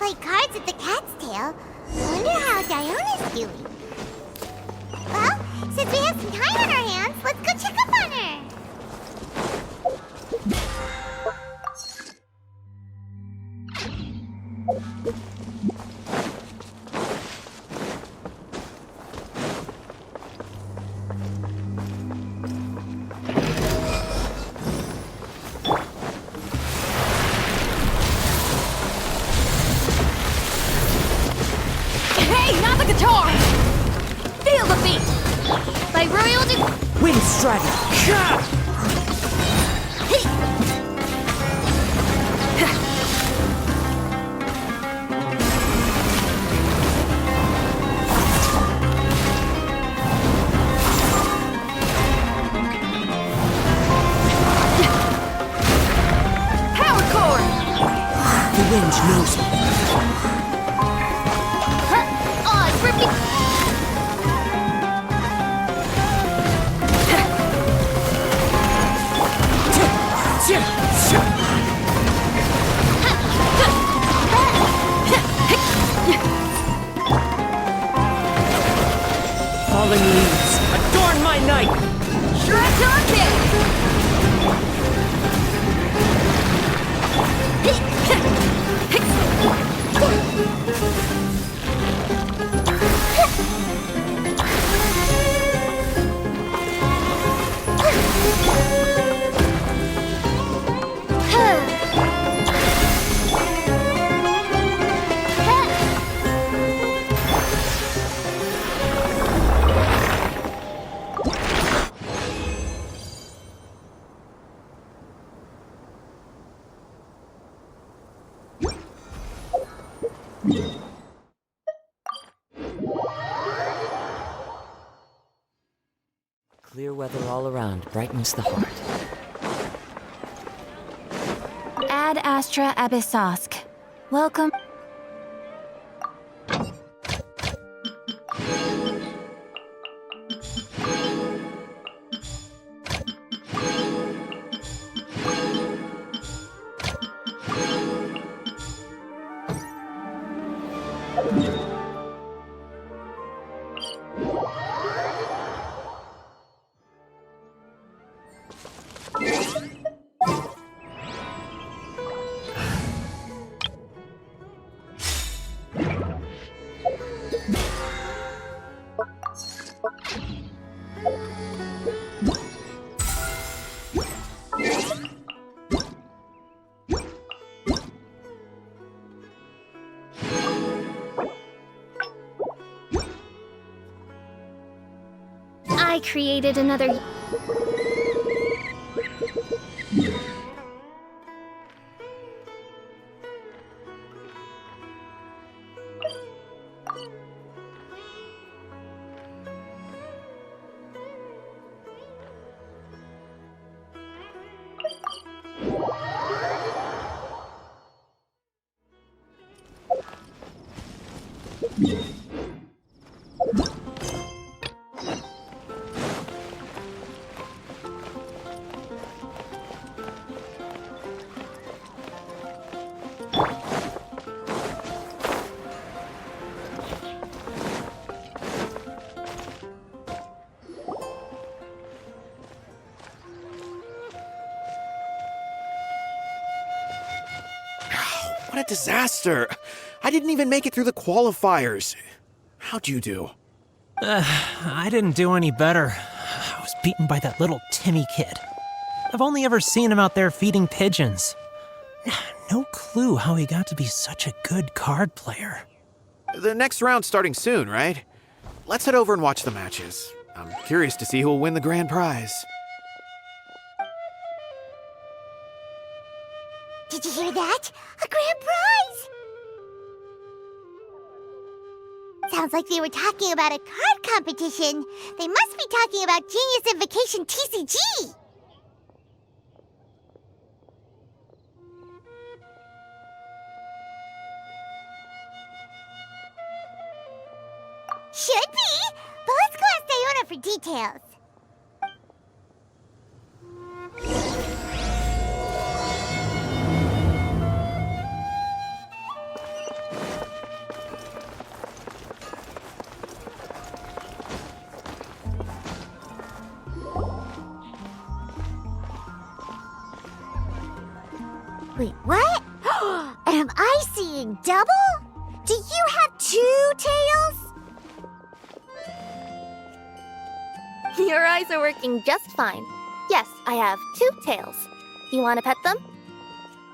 play cards at the Cat's Tail. Wonder how Diona's doing. Well, since we have some time on our hands, let's go check up on her. Hey, not the guitar! Feel the beat! By Royal Wind Strider! Power chord! The wind knows me. Oh, it's ripping! Falling leaves, adorn my night! Shrek your kick! Clear weather all around brightens the heart. Ad Astra Abyssosk. Welcome. I created another... What a disaster! I didn't even make it through the qualifiers. How'd you do? I didn't do any better. I was beaten by that little Timmy kid. I've only ever seen him out there feeding pigeons. No clue how he got to be such a good card player. The next round's starting soon, right? Let's head over and watch the matches. I'm curious to see who will win the grand prize. Did you hear that? A grand prize! Sounds like they were talking about a card competition. They must be talking about Genius Invocation TCG! Should be! But let's go ask Diona for details. Wait, what? Am I seeing double? Do you have 2 tails? Your eyes are working just fine. Yes, I have 2 tails. You want to pet them?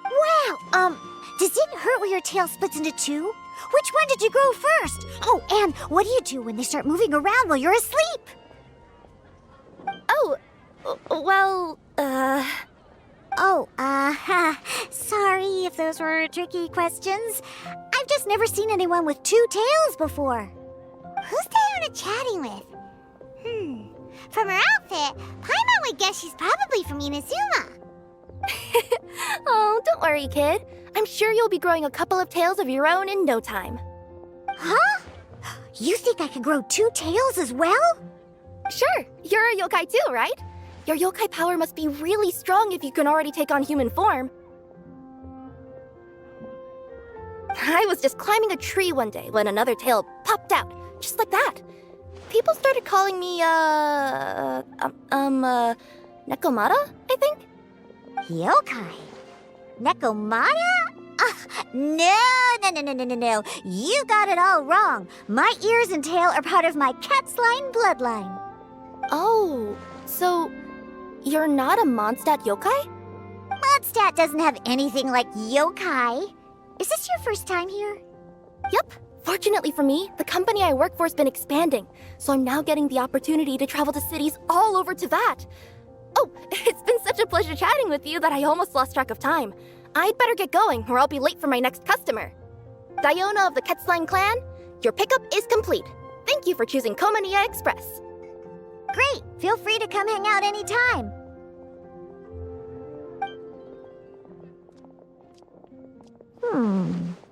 Wow, does it hurt when your tail splits into 2? Which one did you grow first? Oh, and what do you do when they start moving around while you're asleep? Oh, well, sorry if those were tricky questions. I've just never seen anyone with 2 tails before. Who's Diona chatting with? From her outfit, Paimon would guess she's probably from Inazuma. Oh, don't worry, kid. I'm sure you'll be growing a couple of tails of your own in no time. Huh? You think I could grow 2 tails as well? Sure, you're a yokai too, right? Your yokai power must be really strong if you can already take on human form. I was just climbing a tree one day when another tail popped out, just like that. People started calling me, Nekomata, I think? Yokai? Nekomata? No. You got it all wrong. My ears and tail are part of my cat's line bloodline. Oh, so you're not a Mondstadt yokai? Mondstadt doesn't have anything like yokai. Is this your first time here? Yep. Fortunately for me, the company I work for has been expanding, so I'm now getting the opportunity to travel to cities all over Teyvat. Oh, it's been such a pleasure chatting with you that I almost lost track of time. I'd better get going, or I'll be late for my next customer. Diona of the Quetzline clan, your pickup is complete. Thank you for choosing Komania Express. Great! Feel free to come hang out anytime.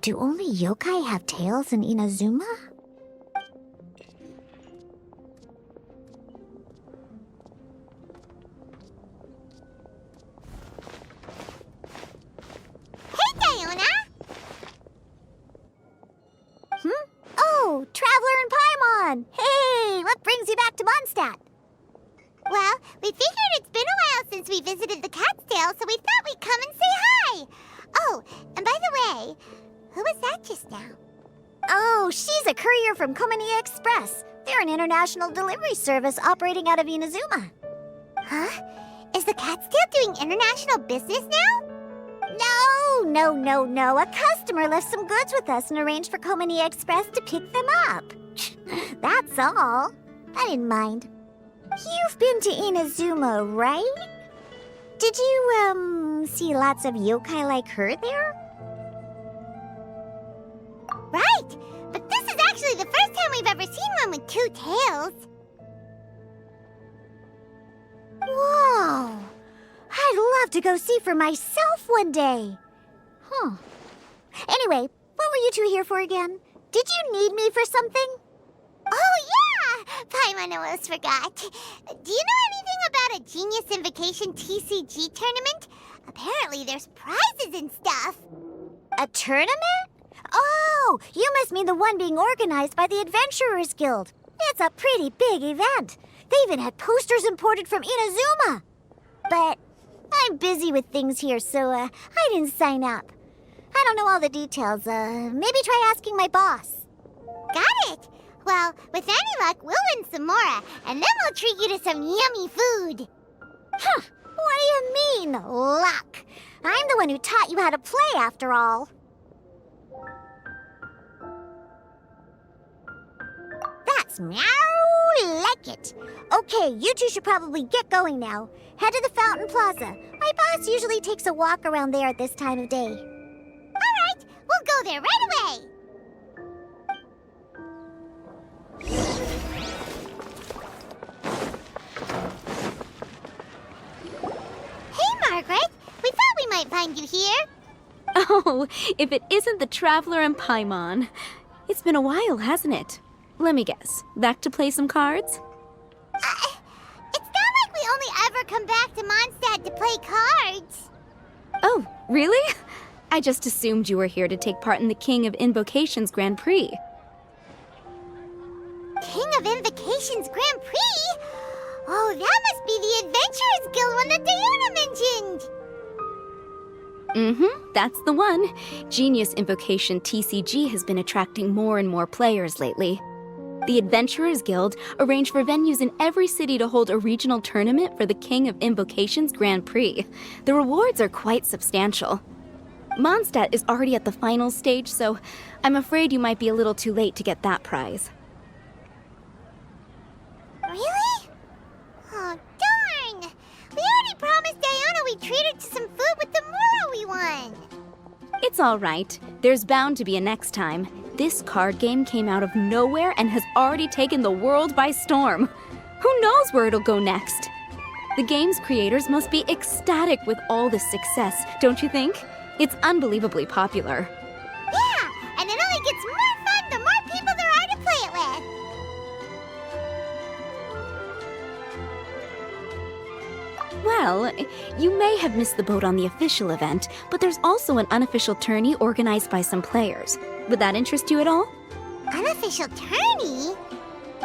Do only yokai have tails in Inazuma? Hey, Diona! Oh, Traveler and Paimon! Hey, what brings you back to Mondstadt? Well, we figured it's been a while since we visited the Cat's Tail, so we thought we'd come and say hi! Oh, and by the way, who was that just now? Oh, she's a courier from Komania Express. They're an international delivery service operating out of Inazuma. Huh? Is the Cat's Tail doing international business now? No. A customer left some goods with us and arranged for Komania Express to pick them up. That's all. I didn't mind. You've been to Inazuma, right? Did you, see lots of yokai like her there? Right! But this is actually the first time we've ever seen one with 2 tails. Whoa! I'd love to go see for myself one day. Huh. Anyway, what were you 2 here for again? Did you need me for something? Oh, yeah! Paimon almost forgot. Do you know anything about a Genius Invocation TCG tournament? Apparently there's prizes and stuff. A tournament? Oh, you must mean the one being organized by the Adventurers Guild. It's a pretty big event. They even had posters imported from Inazuma. But I'm busy with things here, so I didn't sign up. I don't know all the details. Maybe try asking my boss. Got it. Well, with any luck, we'll win some more, and then we'll treat you to some yummy food. Huh. What do you mean, luck? I'm the one who taught you how to play, after all. That's meow like it. Okay, you 2 should probably get going now. Head to the Fountain Plaza. My boss usually takes a walk around there at this time of day. All right, we'll go there right away. Hey, Margaret. We thought we might find you here. Oh, if it isn't the Traveler and Paimon. It's been a while, hasn't it? Let me guess. Back to play some cards? It's not like we only ever come back to Mondstadt to play cards. Oh, really? I just assumed you were here to take part in the King of Invocations Grand Prix. King of Invocations Grand Prix? Oh, that must be the Adventurers Guild one that Diona mentioned. That's the one. Genius Invocation TCG has been attracting more and more players lately. The Adventurers Guild arranged for venues in every city to hold a regional tournament for the King of Invocation's Grand Prix. The rewards are quite substantial. Mondstadt is already at the final stage, so I'm afraid you might be a little too late to get that prize. Really? Oh, darn! We already promised Diana we'd treat her to some food with the Moro we won! It's all right. There's bound to be a next time. This card game came out of nowhere and has already taken the world by storm. Who knows where it'll go next? The game's creators must be ecstatic with all this success, don't you think? It's unbelievably popular. Yeah, and it only gets more fun the more people there are to play it with. Well, you may have missed the boat on the official event, but there's also an unofficial tourney organized by some players. Would that interest you at all? Unofficial tourney?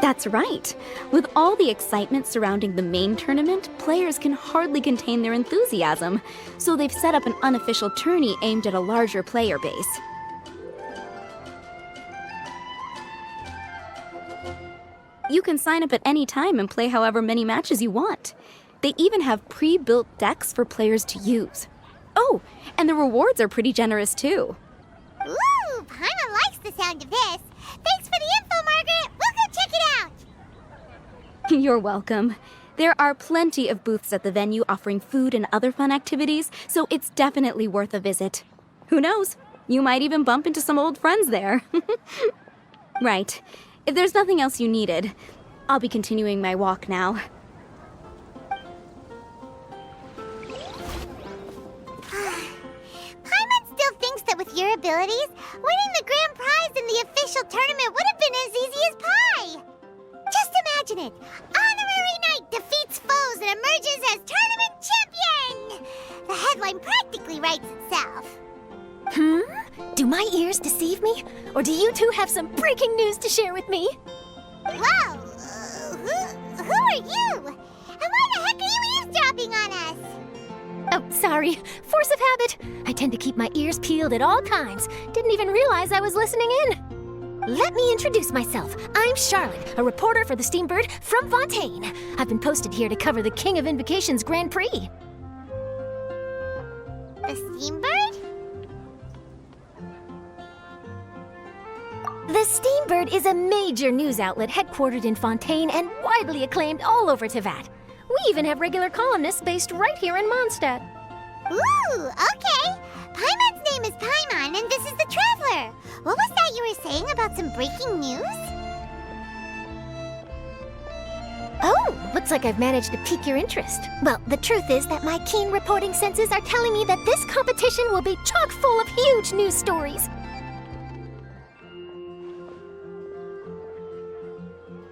That's right. With all the excitement surrounding the main tournament, players can hardly contain their enthusiasm. So they've set up an unofficial tourney aimed at a larger player base. You can sign up at any time and play however many matches you want. They even have pre-built decks for players to use. Oh, and the rewards are pretty generous too. Ooh, Paimon likes the sound of this. Thanks for the info, Margaret. We'll go check it out. You're welcome. There are plenty of booths at the venue offering food and other fun activities, so it's definitely worth a visit. Who knows? You might even bump into some old friends there. Right. If there's nothing else you needed, I'll be continuing my walk now. Paimon still thinks that with your abilities, winning the grand prize in the official tournament would have been as easy as pie. Just imagine it. Honorary Knight defeats foes and emerges as tournament champion. The headline practically writes itself. Do my ears deceive me? Or do you two have some breaking news to share with me? Whoa! Who are you? And why the heck are you eavesdropping on us? Oh, sorry. Force of habit. I tend to keep my ears peeled at all times. Didn't even realize I was listening in. Let me introduce myself. I'm Charlotte, a reporter for the Steambird from Fontaine. I've been posted here to cover the King of Invocation's Grand Prix. The Steambird? The Steambird is a major news outlet headquartered in Fontaine and widely acclaimed all over Teyvat. We even have regular columnists based right here in Mondstadt. Ooh, okay. Paimon's name is Paimon, and this is the Traveler. What was that you were saying about some breaking news? Oh, looks like I've managed to pique your interest. Well, the truth is that my keen reporting senses are telling me that this competition will be chock full of huge news stories.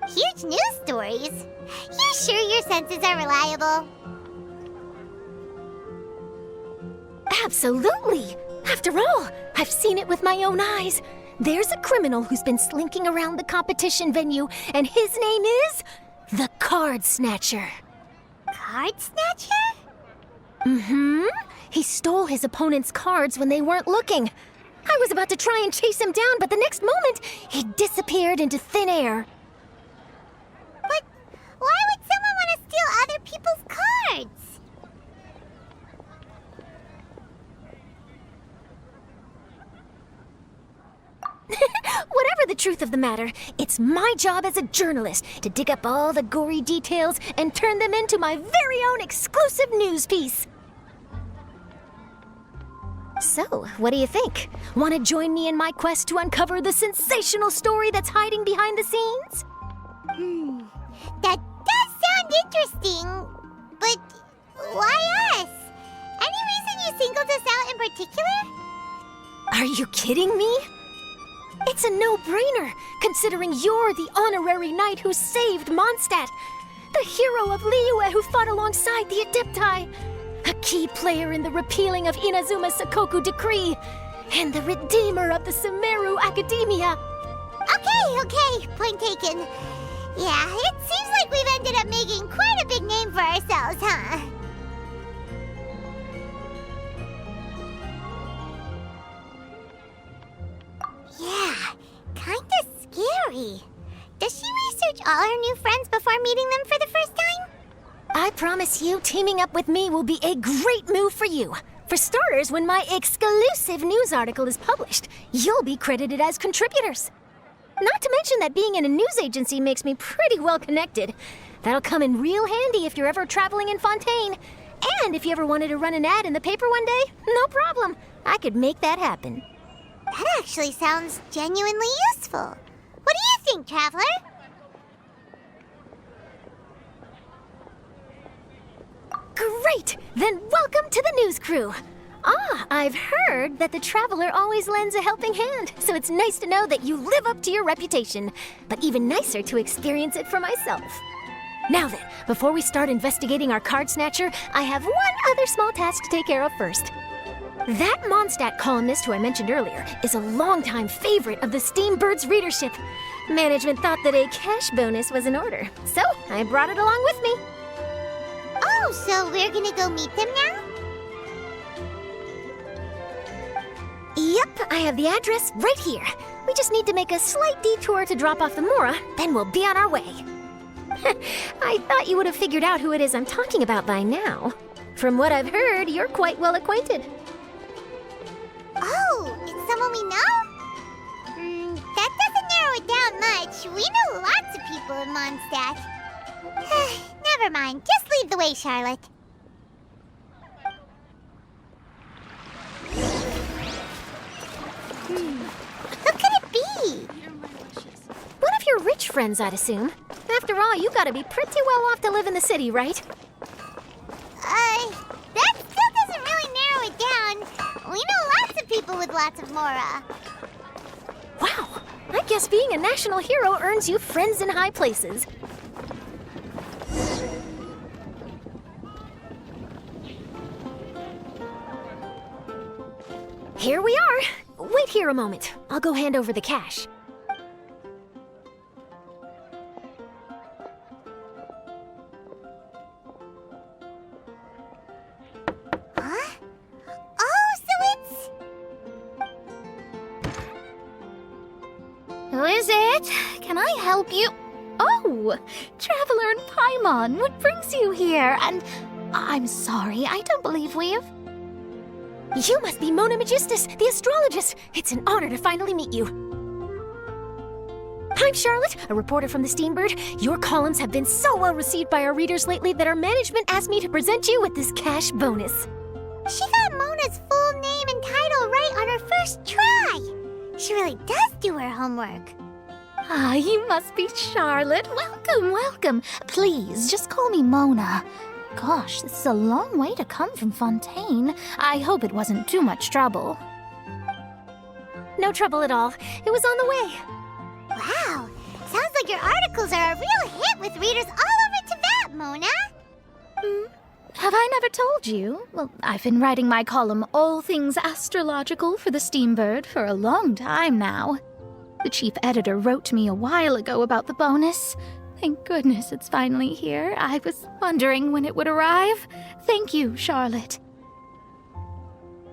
Huge news stories? You sure your senses are reliable? Absolutely! After all, I've seen it with my own eyes. There's a criminal who's been slinking around the competition venue, and his name is the Card Snatcher. Card Snatcher? Mm-hmm. He stole his opponent's cards when they weren't looking. I was about to try and chase him down, but the next moment, he disappeared into thin air. But why would someone want to steal other people's cards? Whatever the truth of the matter, it's my job as a journalist to dig up all the gory details and turn them into my very own exclusive news piece. So, what do you think? Want to join me in my quest to uncover the sensational story that's hiding behind the scenes? That does sound interesting, but why us? Any reason you singled us out in particular? Are you kidding me? It's a no-brainer, considering you're the honorary knight who saved Mondstadt, the hero of Liyue who fought alongside the Adepti, a key player in the repealing of Inazuma's Sakoku Decree, and the redeemer of the Sumeru Academia. Okay, point taken. Yeah, it seems like we've ended up making quite a big name for ourselves, huh? Mary. Does she research all her new friends before meeting them for the first time? I promise you, teaming up with me will be a great move for you. For starters, when my exclusive news article is published, you'll be credited as contributors. Not to mention that being in a news agency makes me pretty well connected. That'll come in real handy if you're ever traveling in Fontaine. And if you ever wanted to run an ad in the paper one day, no problem. I could make that happen. That actually sounds genuinely useful. What do you think, Traveler? Great! Then welcome to the news crew. I've heard that the Traveler always lends a helping hand, so it's nice to know that you live up to your reputation, but even nicer to experience it for myself. Now then, before we start investigating our card snatcher, I have one other small task to take care of first. That Mondstadt columnist who I mentioned earlier is a longtime favorite of the Steambird's readership. Management thought that a cash bonus was in order, so I brought it along with me. Oh, so we're gonna go meet them now? Yep, I have the address right here. We just need to make a slight detour to drop off the Mora, then we'll be on our way. I thought you would have figured out who it is I'm talking about by now. From what I've heard, you're quite well acquainted. Oh, it's someone we know? That doesn't narrow it down much. We know lots of people in Mondstadt. Never mind. Just lead the way, Charlotte. Who could it be? One of your rich friends, I'd assume. After all, you gotta be pretty well off to live in the city, right? That still doesn't really narrow it down. We know lots of people with lots of Mora. Wow, I guess being a national hero earns you friends in high places. Here we are. Wait here a moment. I'll go hand over the cash. Huh? Oh, so it's... Who is it? Can I help you? Oh, Traveler and Paimon, what brings you here? And I'm sorry, I don't believe we've... You must be Mona Magistus, the astrologist. It's an honor to finally meet you. I'm Charlotte, a reporter from the Steambird. Your columns have been so well received by our readers lately that our management asked me to present you with this cash bonus. She got Mona's full name and title right on her first try. She really does do her homework. Ah, you must be Charlotte. Welcome, welcome. Please, just call me Mona. Gosh, this is a long way to come from Fontaine. I hope it wasn't too much trouble. No trouble at all. It was on the way. Wow, sounds like your articles are a real hit with readers all over Tibet, Mona. Have I never told you? Well, I've been writing my column All Things Astrological for the Steambird for a long time now. The chief editor wrote to me a while ago about the bonus. Thank goodness it's finally here. I was wondering when it would arrive. Thank you, Charlotte.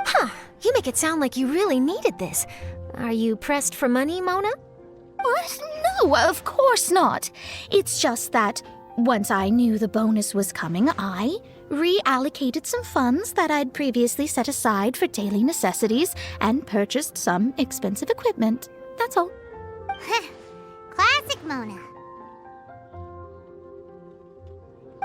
Huh, you make it sound like you really needed this. Are you pressed for money, Mona? What? No, of course not. It's just that once I knew the bonus was coming, I reallocated some funds that I'd previously set aside for daily necessities and purchased some expensive equipment. That's all. Classic Mona.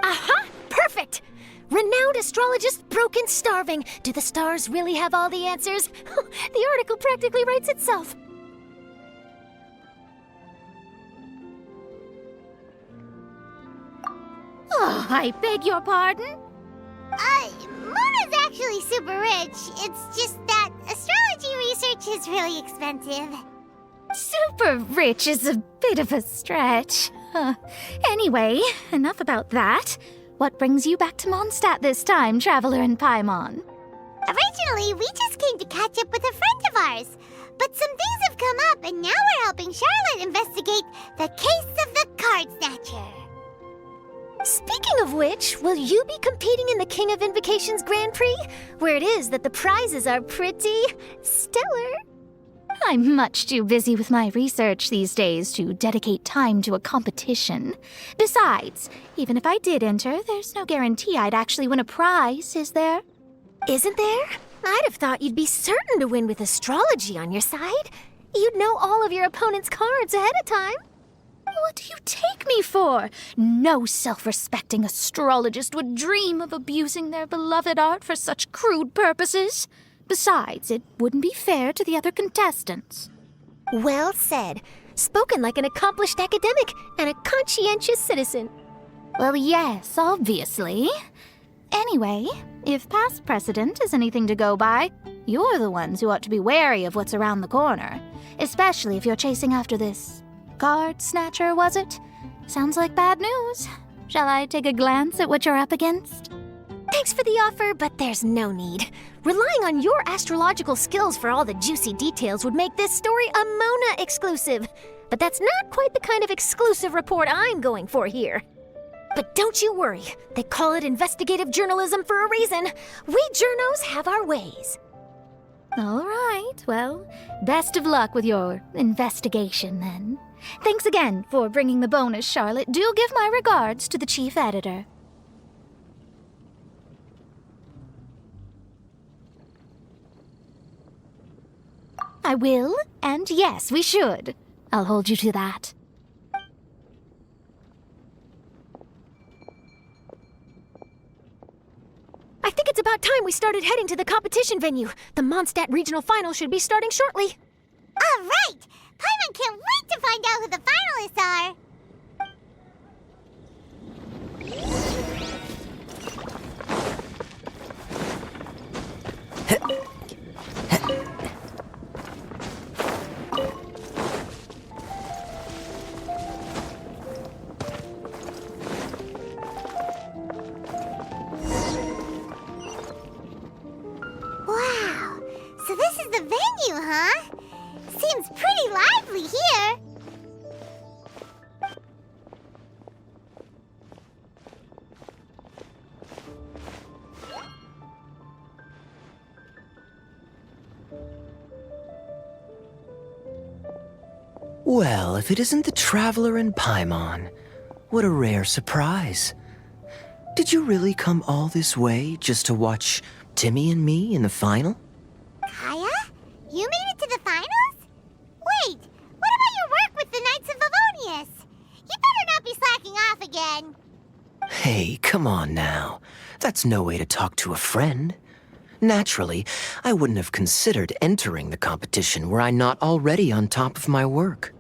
Aha! Perfect! Renowned astrologist Broken Starving. Do the stars really have all the answers? The article practically writes itself. Oh, I beg your pardon? Mona's actually super rich. It's just that astrology research is really expensive. Super rich is a bit of a stretch. Anyway, enough about that. What brings you back to Mondstadt this time, Traveler and Paimon? Originally, we just came to catch up with a friend of ours. But some things have come up, and now we're helping Charlotte investigate the case of the Card Snatcher. Speaking of which, will you be competing in the King of Invocations Grand Prix? Where it is that the prizes are pretty stellar. I'm much too busy with my research these days to dedicate time to a competition. Besides, even if I did enter, there's no guarantee I'd actually win a prize, is there? Isn't there? I'd have thought you'd be certain to win with astrology on your side. You'd know all of your opponent's cards ahead of time. What do you take me for? No self-respecting astrologist would dream of abusing their beloved art for such crude purposes. Besides, it wouldn't be fair to the other contestants. Well said. Spoken like an accomplished academic and a conscientious citizen. Well, yes, obviously. Anyway, if past precedent is anything to go by, you're the ones who ought to be wary of what's around the corner. Especially if you're chasing after this card snatcher, was it? Sounds like bad news. Shall I take a glance at what you're up against? Thanks for the offer, but there's no need. Relying on your astrological skills for all the juicy details would make this story a Mona exclusive. But that's not quite the kind of exclusive report I'm going for here. But don't you worry. They call it investigative journalism for a reason. We journos have our ways. All right, well, best of luck with your investigation then. Thanks again for bringing the bonus, Charlotte. Do give my regards to the chief editor. I will, and yes, we should. I'll hold you to that. I think it's about time we started heading to the competition venue. The Mondstadt Regional Final should be starting shortly. All right! Paimon can't wait to find out who the finalists are! Wow! So this is the venue, huh? Seems pretty lively here. Well, if it isn't the Traveler and Paimon, what a rare surprise. Did you really come all this way just to watch Timmy and me in the final? Kaya? You made it to the finals? Wait, what about your work with the Knights of Favonius? You better not be slacking off again. Hey, come on now. That's no way to talk to a friend. Naturally, I wouldn't have considered entering the competition were I not already on top of my work.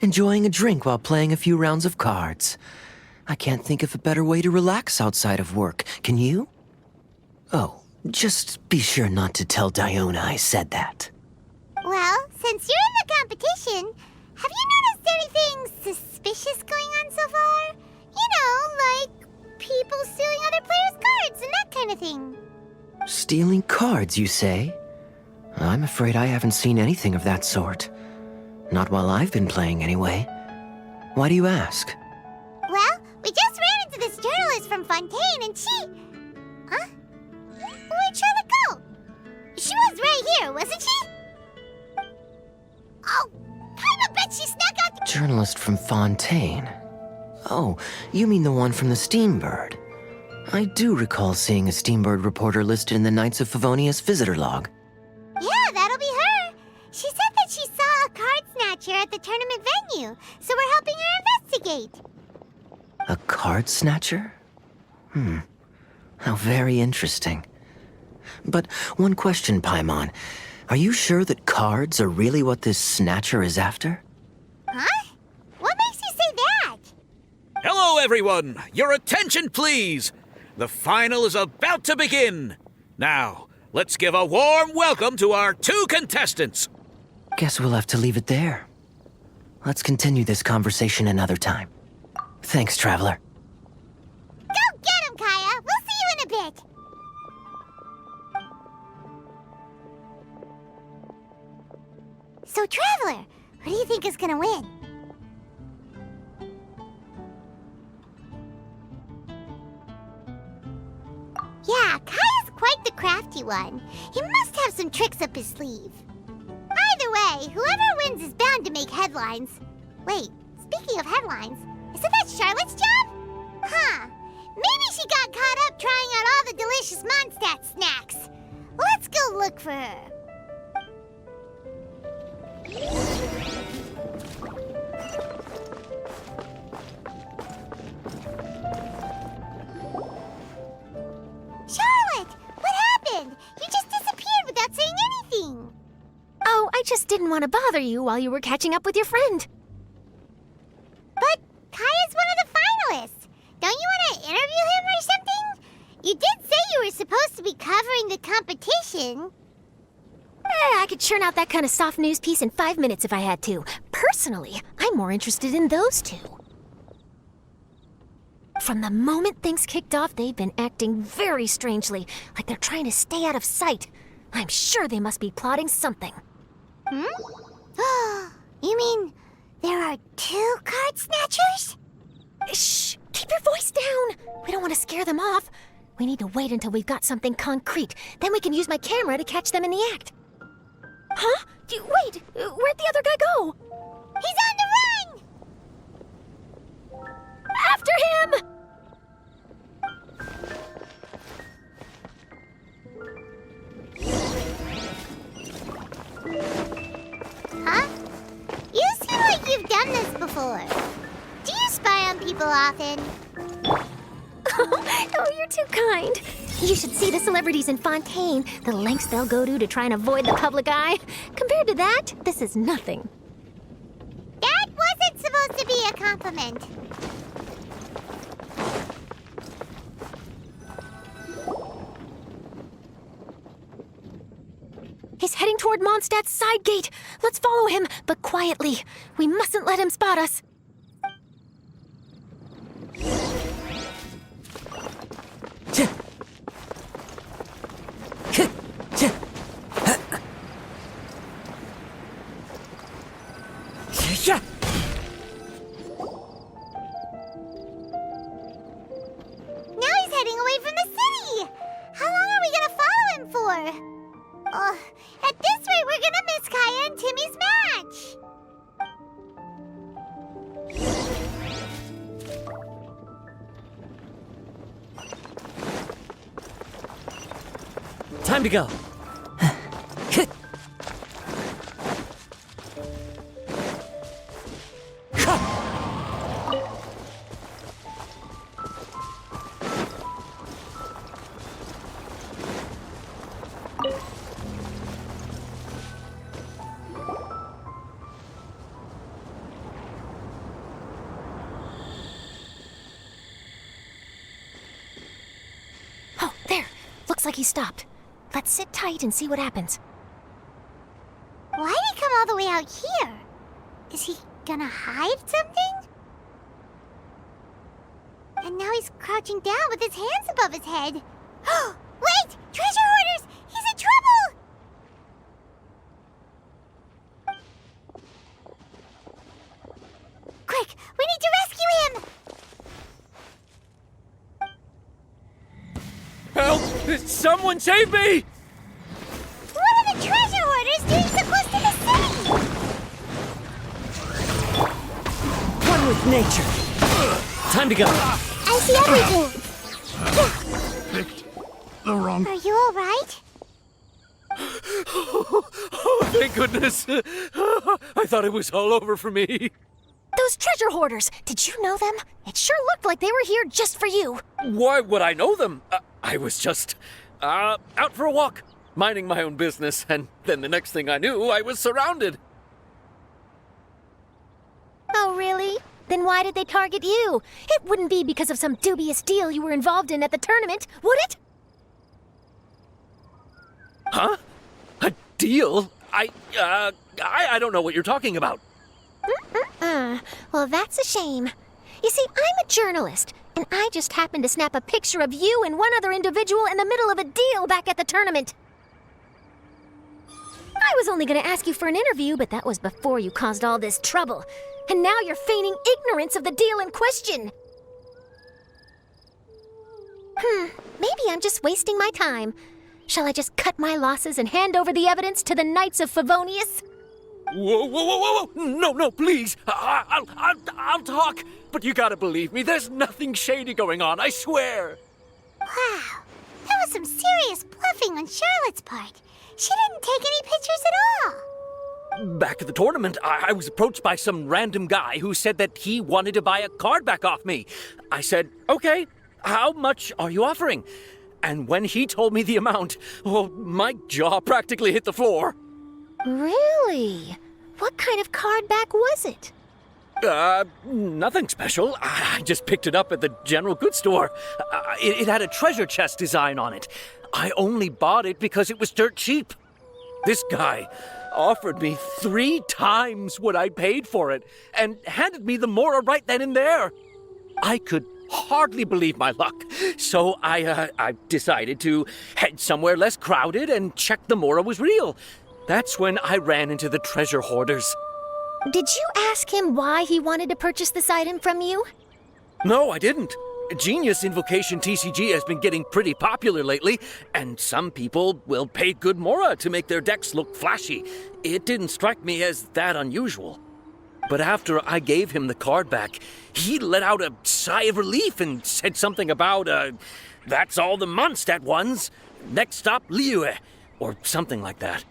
Enjoying a drink while playing a few rounds of cards. I can't think of a better way to relax outside of work. Can you? Oh, just be sure not to tell Diona I said that. Well, since you're in the competition, have you noticed anything suspicious going on so far? You know, like people stealing other players' cards and that kind of thing. Stealing cards, you say? I'm afraid I haven't seen anything of that sort. Not while I've been playing, anyway. Why do you ask? Well, we just ran into this journalist from Fontaine and she... Huh? Where'd Charlotte go? She was right here, wasn't she? Oh, I bet she snuck out the... Journalist from Fontaine. Oh, you mean the one from the Steambird. I do recall seeing a Steambird reporter listed in the Knights of Favonius visitor log. Yeah, that'll be her. She said that she saw a card snatcher at the tournament venue, so we're helping her investigate. A card snatcher? How very interesting. But one question, Paimon. Are you sure that cards are really what this snatcher is after? Huh? What makes you say that? Hello, everyone! Your attention, please! The final is about to begin! Now, let's give a warm welcome to our 2 contestants! Guess we'll have to leave it there. Let's continue this conversation another time. Thanks, Traveler. Go get him, Kaya! We'll see you in a bit! So, Traveler, who do you think is gonna win? Yeah, Kaya's quite the crafty one. He must have some tricks up his sleeve. way, whoever wins is bound to make headlines. Wait, speaking of headlines, isn't that Charlotte's job? Huh. Maybe she got caught up trying out all the delicious Mondstadt snacks. Let's go look for her. Charlotte! What happened? You just disappeared without saying anything. Oh, I just didn't want to bother you while you were catching up with your friend. But Kaya's one of the finalists. Don't you want to interview him or something? You did say you were supposed to be covering the competition. I could churn out that kind of soft news piece in 5 minutes if I had to. Personally, I'm more interested in those two. From the moment things kicked off, they've been acting very strangely, like they're trying to stay out of sight. I'm sure they must be plotting something. You mean there are 2 card snatchers? Shh! Keep your voice down! We don't want to scare them off. We need to wait until we've got something concrete. Then we can use my camera to catch them in the act. Huh? Wait! Where'd the other guy go? He's on the run! After him! Huh? You seem like you've done this before. Do you spy on people often? Oh, you're too kind. You should see the celebrities in Fontaine, the lengths they'll go to try and avoid the public eye. Compared to that, this is nothing. That wasn't supposed to be a compliment. He's heading toward Mondstadt's side gate. Let's follow him, but quietly. We mustn't let him spot us. Now he's heading away from the city! How long are we gonna follow him for? At this rate, we're gonna miss Kaya and Timmy's match! Time to go. Oh, there. Looks like he stopped. Let's sit tight and see what happens. Why'd he come all the way out here? Is he gonna hide something? And now he's crouching down with his hands above his head. Wait! Treasure hoarders! He's in trouble! Quick! We need to rescue him! Help! Someone save me! What are the treasure hoarders doing so close to the city? One with nature. Time to go. I see everything. Picked the wrong. Are you all right? Oh, thank goodness. I thought it was all over for me. Those treasure hoarders, did you know them? It sure looked like they were here just for you. Why would I know them? I was just out for a walk, minding my own business, and then the next thing I knew, I was surrounded. Oh, really? Then why did they target you? It wouldn't be because of some dubious deal you were involved in at the tournament, would it? Huh? A deal? I don't know what you're talking about. Well, that's a shame. You see, I'm a journalist, and I just happened to snap a picture of you and one other individual in the middle of a deal back at the tournament. I was only going to ask you for an interview, but that was before you caused all this trouble. And now you're feigning ignorance of the deal in question. Maybe I'm just wasting my time. Shall I just cut my losses and hand over the evidence to the Knights of Favonius? Whoa, whoa, whoa, whoa, whoa! No, no, please! I'll talk! But you gotta believe me, there's nothing shady going on, I swear! Wow, that was some serious bluffing on Charlotte's part. She didn't take any pictures at all. Back at the tournament, I was approached by some random guy who said that he wanted to buy a card back off me. I said, okay, how much are you offering? And when he told me the amount, oh, my jaw practically hit the floor. Really? What kind of card back was it? Nothing special. I just picked it up at the general goods store. It had a treasure chest design on it. I only bought it because it was dirt cheap. This guy offered me 3 times what I paid for it and handed me the Mora right then and there. I could hardly believe my luck, so I decided to head somewhere less crowded and check the Mora was real. That's when I ran into the treasure hoarders. Did you ask him why he wanted to purchase this item from you? No, I didn't. Genius Invocation TCG has been getting pretty popular lately, and some people will pay good Mora to make their decks look flashy. It didn't strike me as that unusual. But after I gave him the card back, he let out a sigh of relief and said something about, that's all the Mondstadt ones. Next stop, Liyue, or something like that.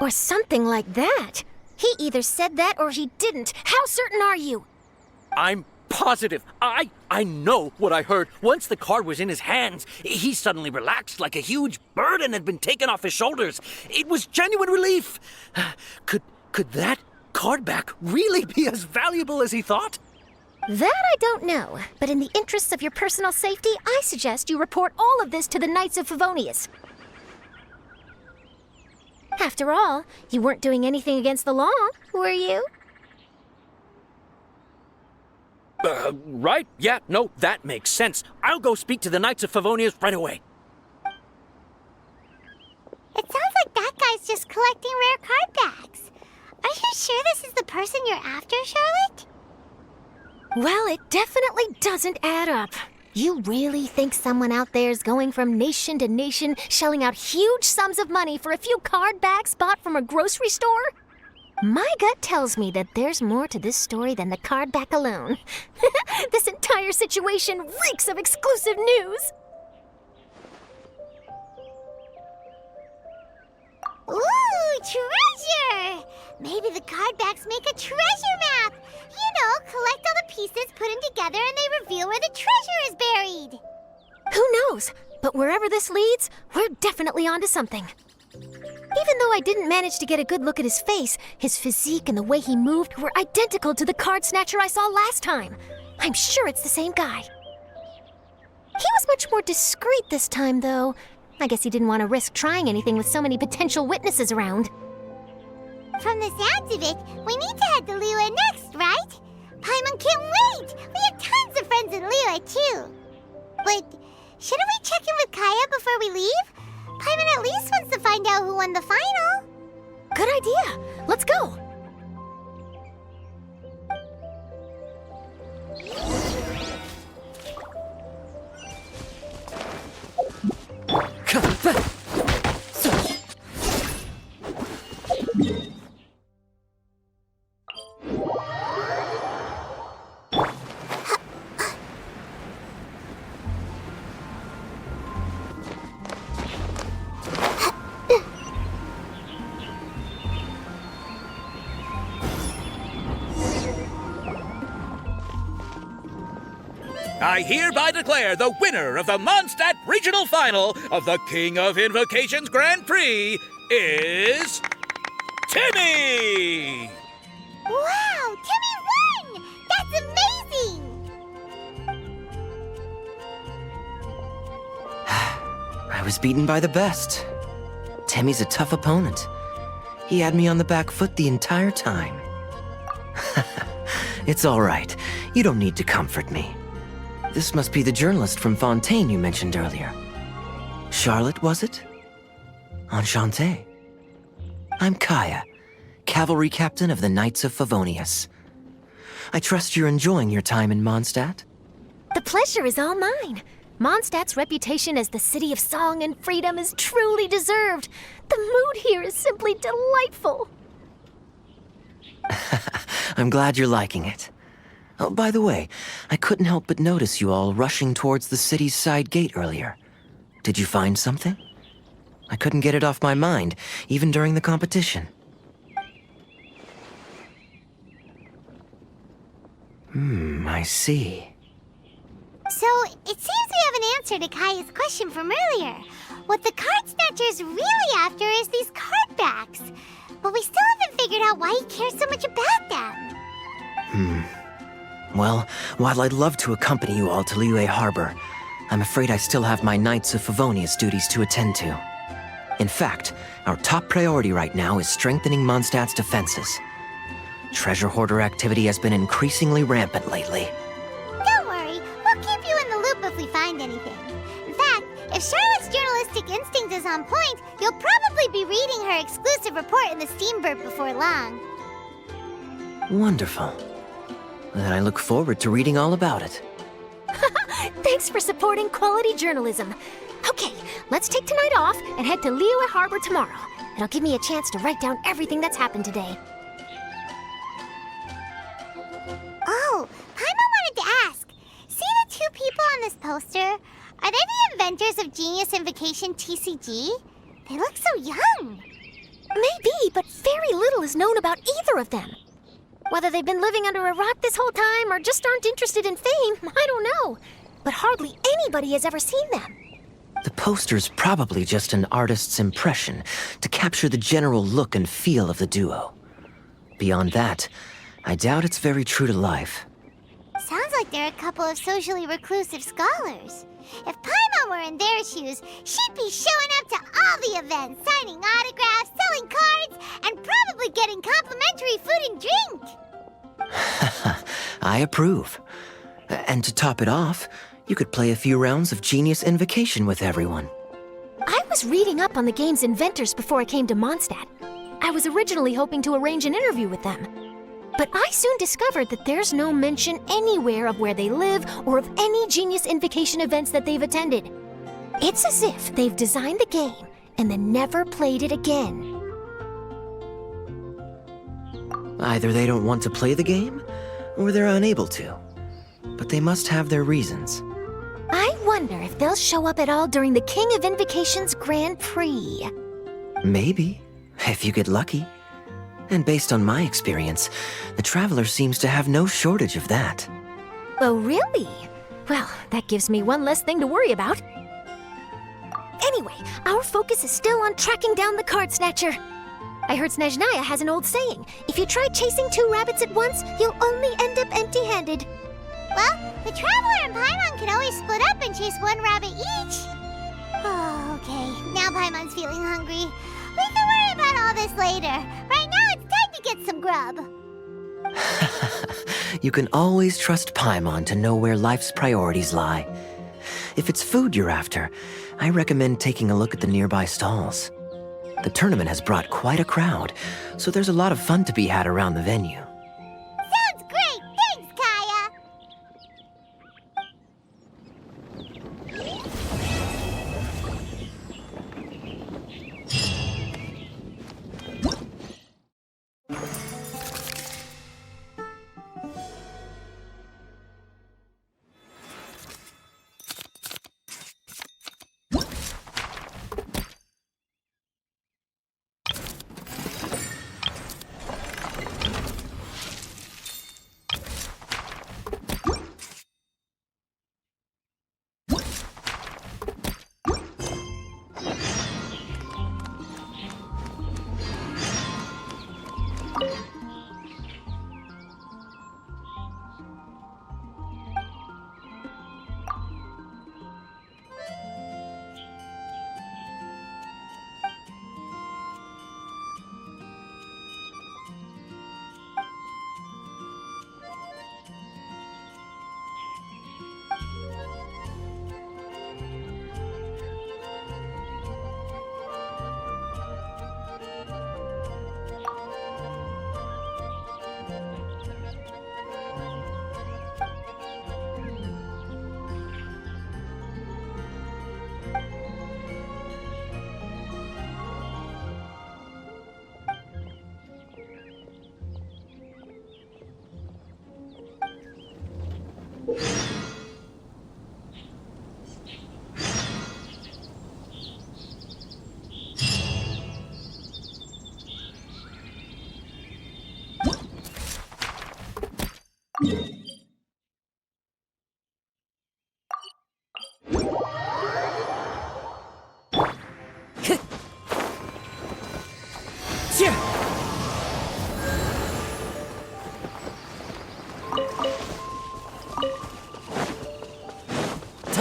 Or something like that? He either said that or he didn't. How certain are you? I'm positive. I know what I heard. Once the card was in his hands, he suddenly relaxed like a huge burden had been taken off his shoulders. It was genuine relief. Could that card back really be as valuable as he thought? That I don't know, but in the interests of your personal safety, I suggest you report all of this to the Knights of Favonius. After all, you weren't doing anything against the law, were you? Right? Yeah, no, that makes sense. I'll go speak to the Knights of Favonius right away. It sounds like that guy's just collecting rare card backs. Are you sure this is the person you're after, Charlotte? Well, it definitely doesn't add up. You really think someone out there is going from nation to nation, shelling out huge sums of money for a few card backs bought from a grocery store? My gut tells me that there's more to this story than the card back alone. This entire situation reeks of exclusive news. Ooh, treasure! Maybe the card backs make a treasure map. You know, collect all the pieces, put them together, and they reveal where the treasure is buried. Who knows? But wherever this leads, we're definitely onto something. Even though I didn't manage to get a good look at his face, his physique and the way he moved were identical to the card snatcher I saw last time. I'm sure it's the same guy. He was much more discreet this time, though. I guess he didn't want to risk trying anything with so many potential witnesses around. From the sounds of it, we need to head to Liyue next, right? Paimon can't wait! We have tons of friends in Liyue, too. But shouldn't we check in with Kaya before we leave? Paimon at least wants to find out who won the final. Good idea. Let's go. I hereby declare the winner of the Mondstadt Regional Final of the King of Invocations Grand Prix is Timmy! Wow, Timmy won! That's amazing! I was beaten by the best. Timmy's a tough opponent. He had me on the back foot the entire time. It's all right. You don't need to comfort me. This must be the journalist from Fontaine you mentioned earlier. Charlotte, was it? Enchanté. I'm Kaya, cavalry captain of the Knights of Favonius. I trust you're enjoying your time in Mondstadt? The pleasure is all mine. Mondstadt's reputation as the city of song and freedom is truly deserved. The mood here is simply delightful. I'm glad you're liking it. Oh, by the way, I couldn't help but notice you all rushing towards the city's side gate earlier. Did you find something? I couldn't get it off my mind, even during the competition. I see. So, it seems we have an answer to Kaya's question from earlier. What the card snatcher's really after is these card backs. But we still haven't figured out why he cares so much about them. Well, while I'd love to accompany you all to Liyue Harbor, I'm afraid I still have my Knights of Favonius duties to attend to. In fact, our top priority right now is strengthening Mondstadt's defenses. Treasure hoarder activity has been increasingly rampant lately. Don't worry, we'll keep you in the loop if we find anything. In fact, if Charlotte's journalistic instinct is on point, you'll probably be reading her exclusive report in the Steamboat before long. Wonderful. Then I look forward to reading all about it. Thanks for supporting quality journalism. Okay, let's take tonight off and head to Liyue Harbor tomorrow. It'll give me a chance to write down everything that's happened today. Oh, Paimon wanted to ask. See the two people on this poster? Are they the inventors of Genius Invocation TCG? They look so young. Maybe, but very little is known about either of them. Whether they've been living under a rock this whole time or just aren't interested in fame, I don't know. But hardly anybody has ever seen them. The poster's probably just an artist's impression to capture the general look and feel of the duo. Beyond that, I doubt it's very true to life. Sounds like they're a couple of socially reclusive scholars. If Paimon were in their shoes, she'd be showing up to all the events, signing autographs, selling cards, and probably getting complimentary food and drink. I approve. And to top it off, you could play a few rounds of Genius Invocation with everyone. I was reading up on the game's inventors before I came to Mondstadt. I was originally hoping to arrange an interview with them. But I soon discovered that there's no mention anywhere of where they live or of any Genius Invocation events that they've attended. It's as if they've designed the game and then never played it again. Either they don't want to play the game, or they're unable to. But they must have their reasons. I wonder if they'll show up at all during the King of Invocation's Grand Prix. Maybe, if you get lucky. And based on my experience, the Traveler seems to have no shortage of that. Oh, really? Well, that gives me one less thing to worry about. Anyway, our focus is still on tracking down the card snatcher. I heard Snezhnaya has an old saying, if you try chasing two rabbits at once, you'll only end up empty-handed. Well, the Traveler and Paimon can always split up and chase one rabbit each. Oh, okay. Now Paimon's feeling hungry. We can worry about all this later. Right now, it's time to get some grub. You can always trust Paimon to know where life's priorities lie. If it's food you're after, I recommend taking a look at the nearby stalls. The tournament has brought quite a crowd, so there's a lot of fun to be had around the venue. Sounds great! Thanks, Kaya!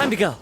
Time to go.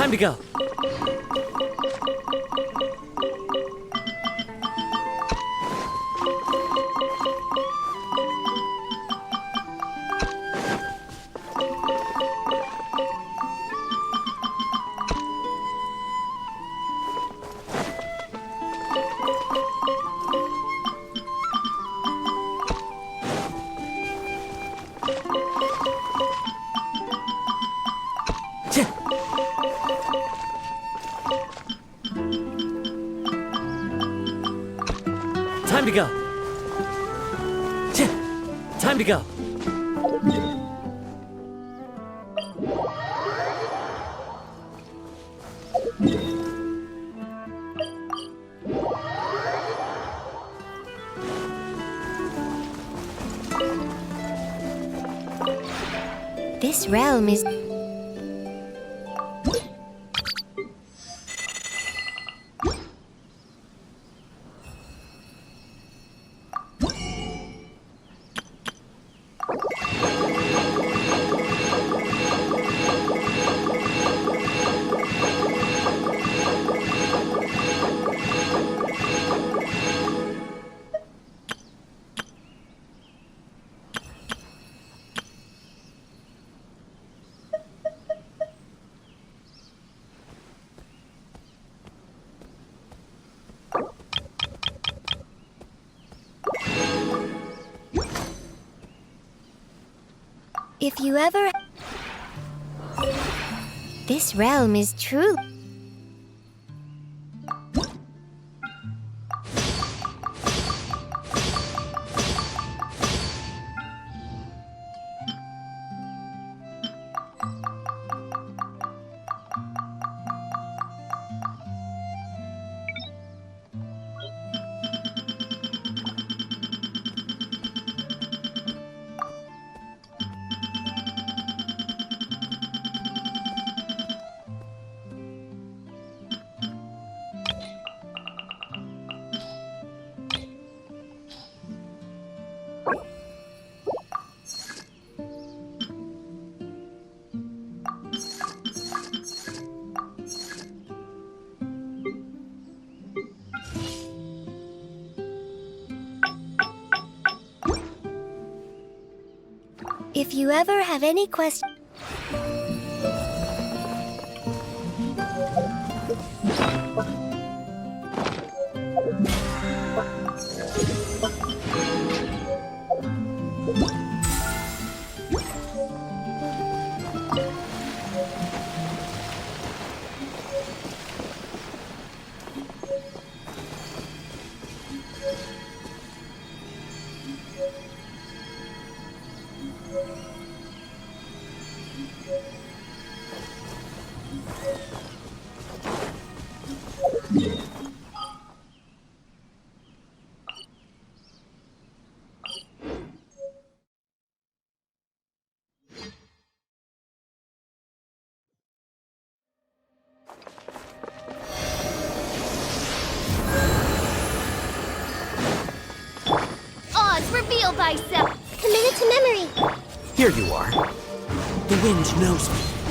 Time to go. Time to go. Time to go. This realm is... If you ever... This realm is true. If you ever have any questions... Oz, reveal thyself! Commit it to memory! Here you are. The wind knows me.